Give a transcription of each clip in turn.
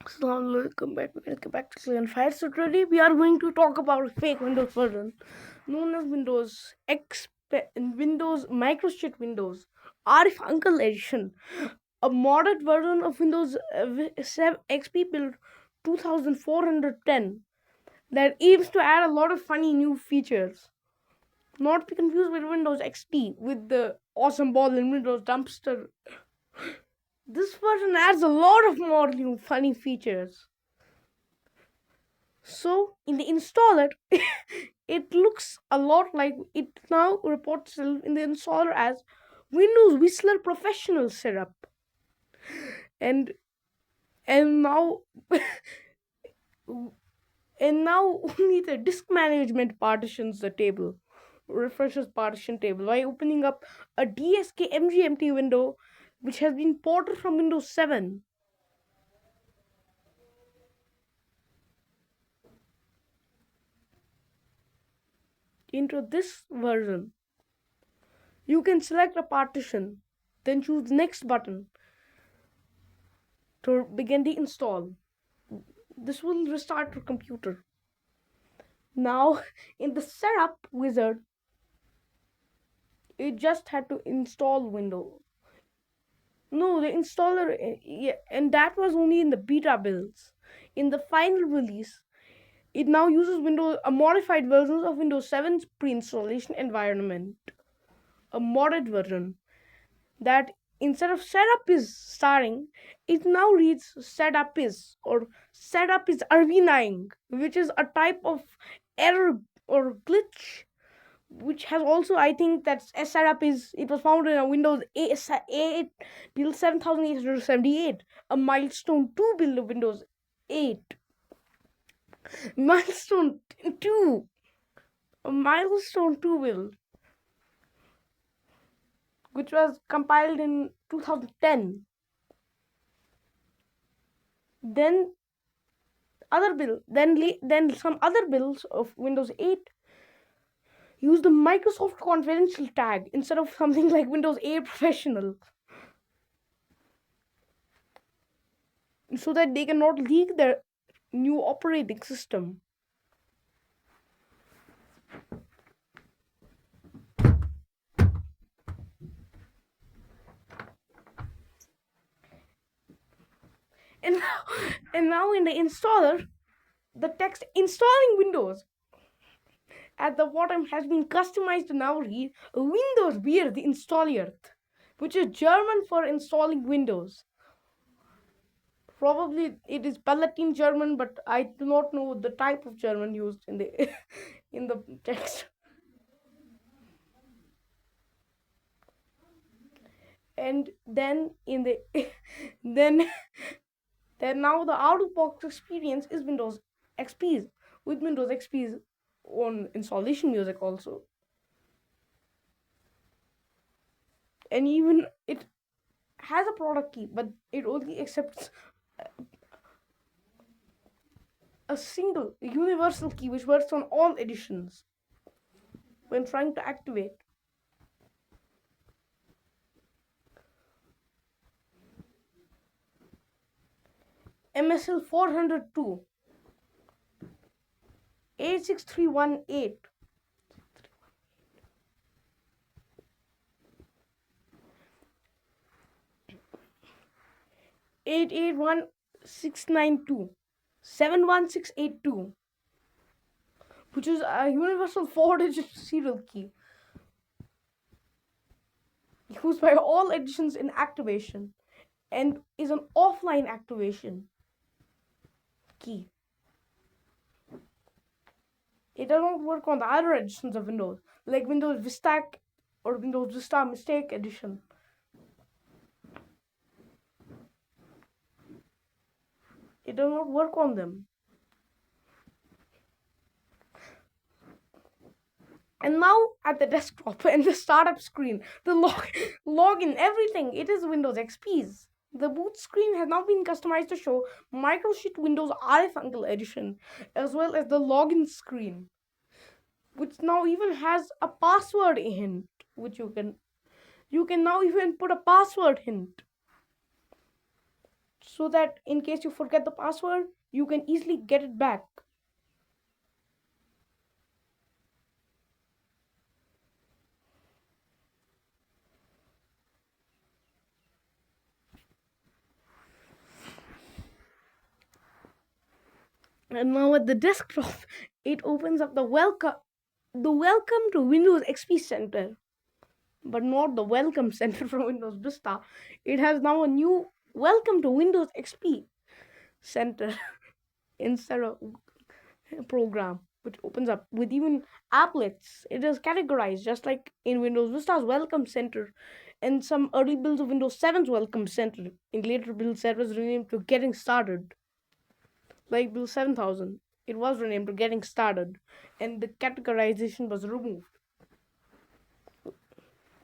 So now welcome back. We're gonna get back to Season 5. So today we are going to talk about a fake Windows version known as Windows Windows Microshit Windows Aarif Uncle Edition, a modded version of Windows 7 XP build 2410 that aims to add a lot of funny new features. Not to be confused with Windows XP with the awesome ball and Windows dumpster. This version adds a lot of more new funny features. So in the installer, it looks a lot like it now reports itself in the installer as Windows Whistler Professional Setup. And and now and now only the disk management partitions the table, refreshes partition table by opening up a DSK MGMT window which has been ported from Windows 7. Into this version. You can select a partition, then choose the next button to begin the install. This will restart your computer. Now, in the setup wizard, you just had to install Windows. No, the installer, yeah, and that was only in the beta builds. In the final release, it now uses Windows a modified version of Windows 7's pre-installation environment, a modded version that instead of setup is starting, it now reads setup is or setup is arvinaying, which is a type of error or glitch, which has also I think that setup is it was found in a Windows 8 build 7878, a milestone 2 build of Windows 8, milestone 2, a milestone 2 build which was compiled in 2010. Then then some other builds of Windows 8 use the Microsoft confidential tag instead of something like Windows 8 Professional, so that they cannot leak their new operating system. And now, and now in the installer, the text installing Windows at the bottom has been customized to now read Windows Beer the Installer, which is German for installing Windows. Probably it is Palatine German, but I do not know the type of German used in the in the text. And then in the then then now the out of box experience is Windows XP's with Windows XP's on installation music also. And even it has a product key, but it only accepts a single universal key which works on all editions when trying to activate. MSL 402 86318 881692 71682, which is a universal 4-digit serial key used by all editions in activation and is an offline activation key. It does not work on the other editions of Windows, like Windows Vista or Windows Vista Mistake Edition. It does not work on them. And now at the desktop and the startup screen, the login, everything, it is Windows XP's. The boot screen has now been customized to show Microshit Windows Aarif Uncle Edition, as well as the login screen, which now even has a password hint, which you can now even put a password hint. so that in case you forget the password, you can easily get it back. And now at the desktop, it opens up the welcome to Windows XP Center, but not the welcome center from Windows Vista. It has now a new welcome to Windows XP Center instead of program, which opens up with even applets. It is categorized just like in Windows Vista's welcome center and some early builds of Windows 7's welcome center. In later builds, that was renamed to Getting Started, like Build 7000. It was renamed to Getting Started, and the categorization was removed.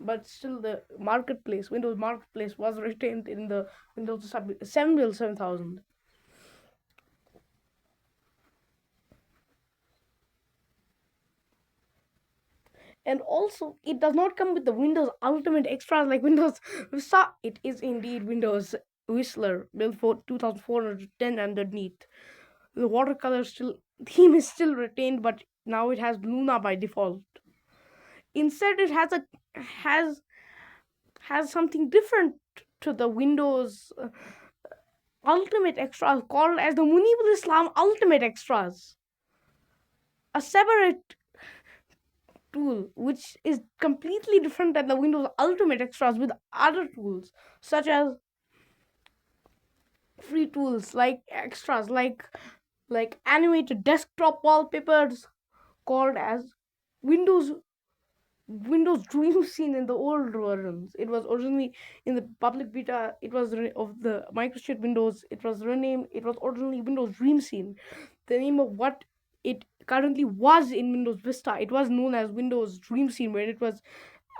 But still, the marketplace, Windows Marketplace, was retained in the Windows 7 Build 7000. And also, it does not come with the Windows Ultimate extras like Windows Vista. It is indeed Windows Whistler, built for 2410 underneath. The watercolor still theme is still retained, but now it has Luna by default. Instead, it has has something different to the Windows Ultimate extras called as the Munibul Islam Ultimate extras, a separate tool which is completely different than the Windows Ultimate extras with other tools such as free tools like extras like animated desktop wallpapers called as Windows Windows Dream Scene in the old versions. It was originally in the public beta. It was of the Microshit Windows. It was renamed. It was originally Windows Dream Scene. The name of what it currently was in Windows Vista. It was known as Windows Dream Scene, where it was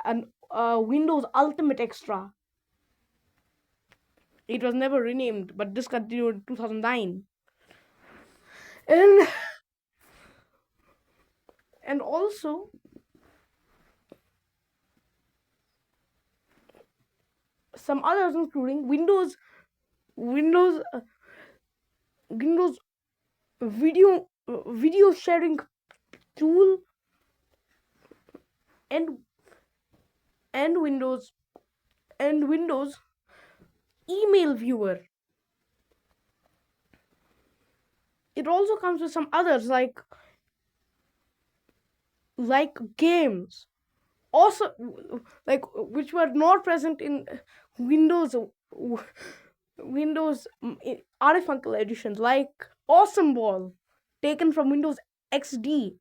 an Windows Ultimate Extra. It was never renamed, but discontinued in 2009. And and also some others, including Windows Windows video sharing tool and and Windows and Windows email viewer. It also comes with some others like games, also like which were not present in Windows Windows Aarif Uncle editions, like Awesome Ball, taken from Windows XD.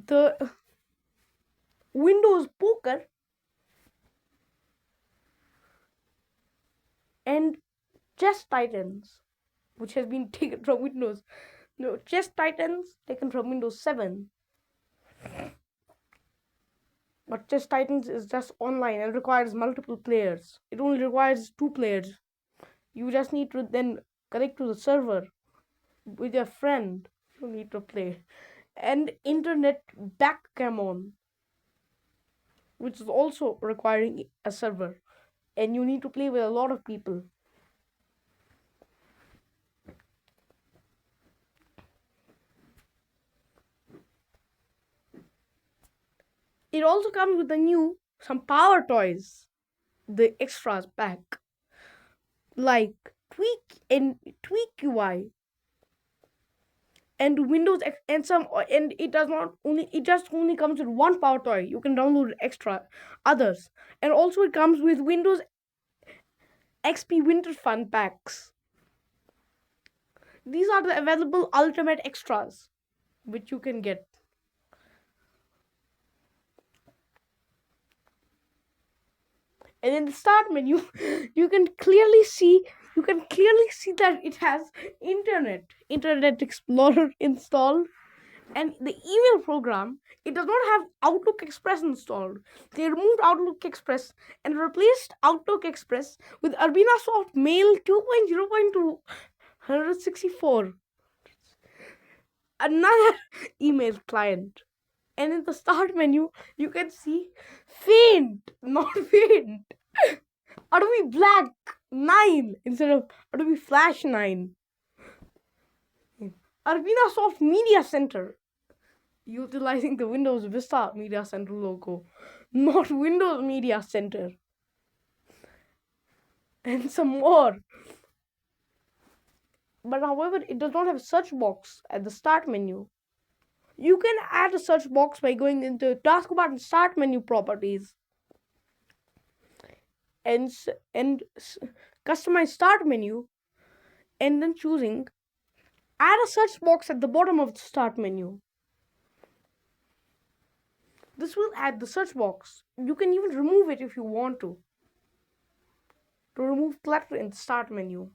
The Windows Poker and Chess Titans, which has been taken from Windows. No, Chess Titans taken from Windows 7. But Chess Titans is just online and requires multiple players. It only requires 2 players. You just need to then connect to the server with your friend. You need to play. And Internet Backgammon, which is also requiring a server. And you need to play with a lot of people. It also comes with some power toys, the extras pack, like Tweak UI and it just only comes with one power toy. You can download extra others, and also it comes with Windows XP Winter Fun packs. These are the available ultimate extras which you can get. And in the start menu, you can clearly see that it has Internet Explorer installed, and the email program. It does not have Outlook Express installed. They removed Outlook Express and replaced Outlook Express with Urbina Soft Mail 2.0.264, another email client. And in the start menu, you can see faint, not faint. Adobe Black 9 instead of Adobe Flash 9. Arvina Soft Media Center, utilizing the Windows Vista Media Center logo, not Windows Media Center. And some more. But however, it does not have a search box at the start menu. You can add a search box by going into taskbar and start menu properties and customize start menu, and then choosing add a search box at the bottom of the start menu. This will add the search box. You can even remove it if you want to remove clutter in the start menu.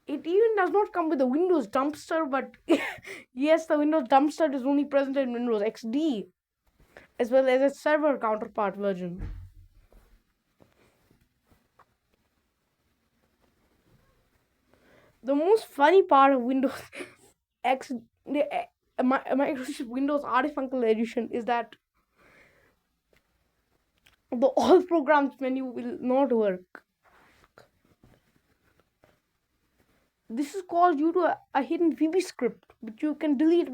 It even does not come with a Windows dumpster, but yes, the Windows dumpster is only present in Windows XD as well as its server counterpart version. The most funny part of Windows X, Microshit Windows Aarif Uncle Edition is that the all programs menu will not work. This is caused due to a hidden VB script, which you can delete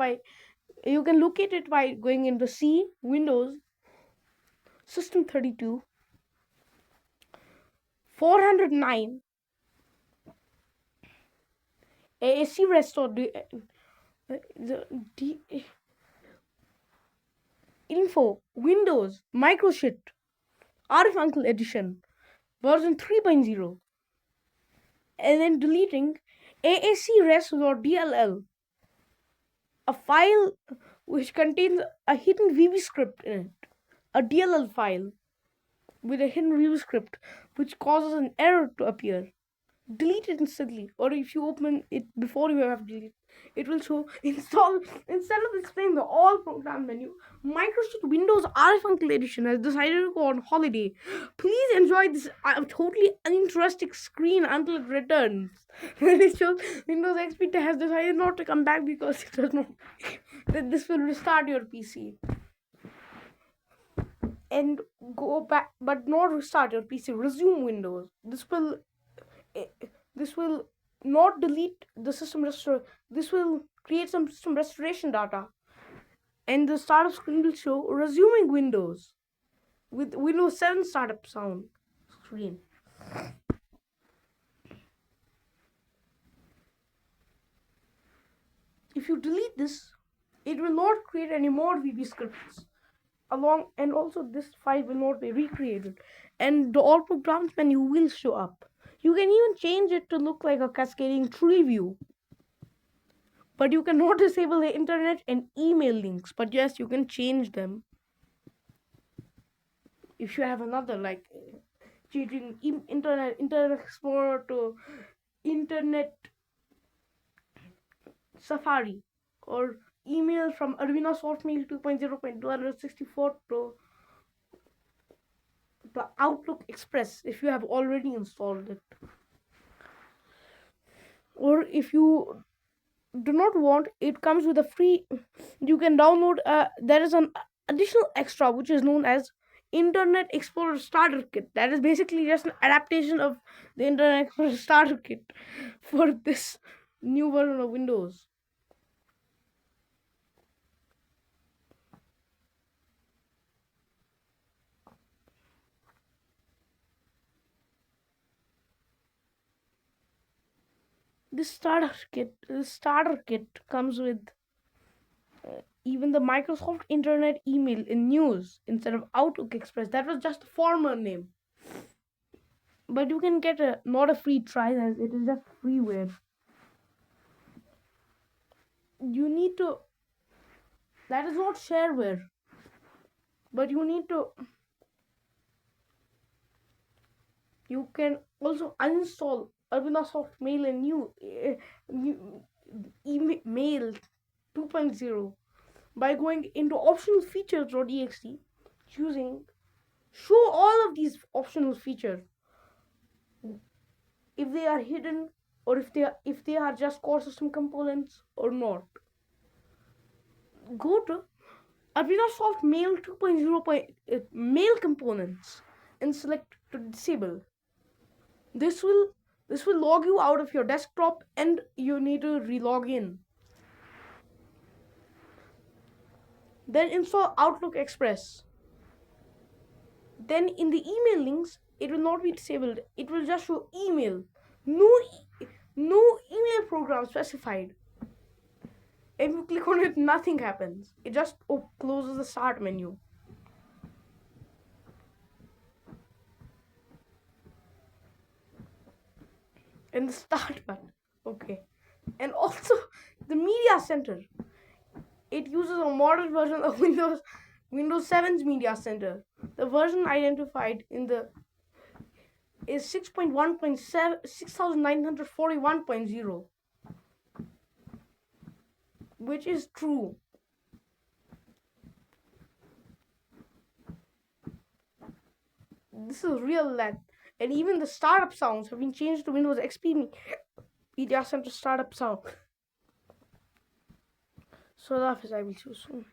you can locate it by going into C, Windows, System 32, 409, AAC restore info, Windows, Microshit, Aarif Uncle Edition, version 3.0, and then deleting AAC res.dll, a file which contains a hidden VB script in it, a DLL file with a hidden VB script which causes an error to appear. Delete it instantly, or if you open it before you have deleted, it will show install. Instead of displaying the all program menu, Microsoft Windows Aarif Uncle Edition has decided to go on holiday. Please enjoy this totally uninteresting screen until it returns. Then it shows Windows XP has decided not to come back because it does not. That this will restart your PC and go back, but not restart your PC. Resume Windows. This will not delete the system restore. This will create some system restoration data, and the startup screen will show resuming Windows with Windows 7 startup sound screen. If you delete this, it will not create any more VB scripts and also this file will not be recreated, and the all programs menu will show up. You can even change it to look like a cascading tree view. But you cannot disable the internet and email links. But yes, you can change them. If you have another, like changing Internet Explorer to Internet Safari, or email from Arvina Softmail 2.0.264 to the Outlook Express if you have already installed it. Or if you do not want, it comes with a free, you can download there is an additional extra which is known as Internet Explorer Starter Kit. That is basically just an adaptation of the Internet Explorer Starter Kit for this new version of Windows. This starter kit comes with even the Microsoft Internet Email in News instead of Outlook Express. That was just a former name. But you can get not a free trial, as it is just freeware. You need to. That is not shareware. But you need to. You can also uninstall Arvinasoft Mail and new email 2.0 by going into optional features.exe, choosing show all of these optional features if they are hidden or if they are just core system components or not. Go to Arduino Soft Mail 2.0 Mail components and select to disable. This will log you out of your desktop and you need to relog in. Then install Outlook Express. Then in the email links, it will not be disabled. It will just show email. No email program specified. If you click on it, nothing happens. It just closes the start menu. And the start button. Okay. And also the media center. It uses a modern version of Windows 7's media center. The version identified in the is 6.1.7 which is true. This is real lag. And even the startup sounds have been changed to Windows XP Media Center startup sound. So that is I will see you soon.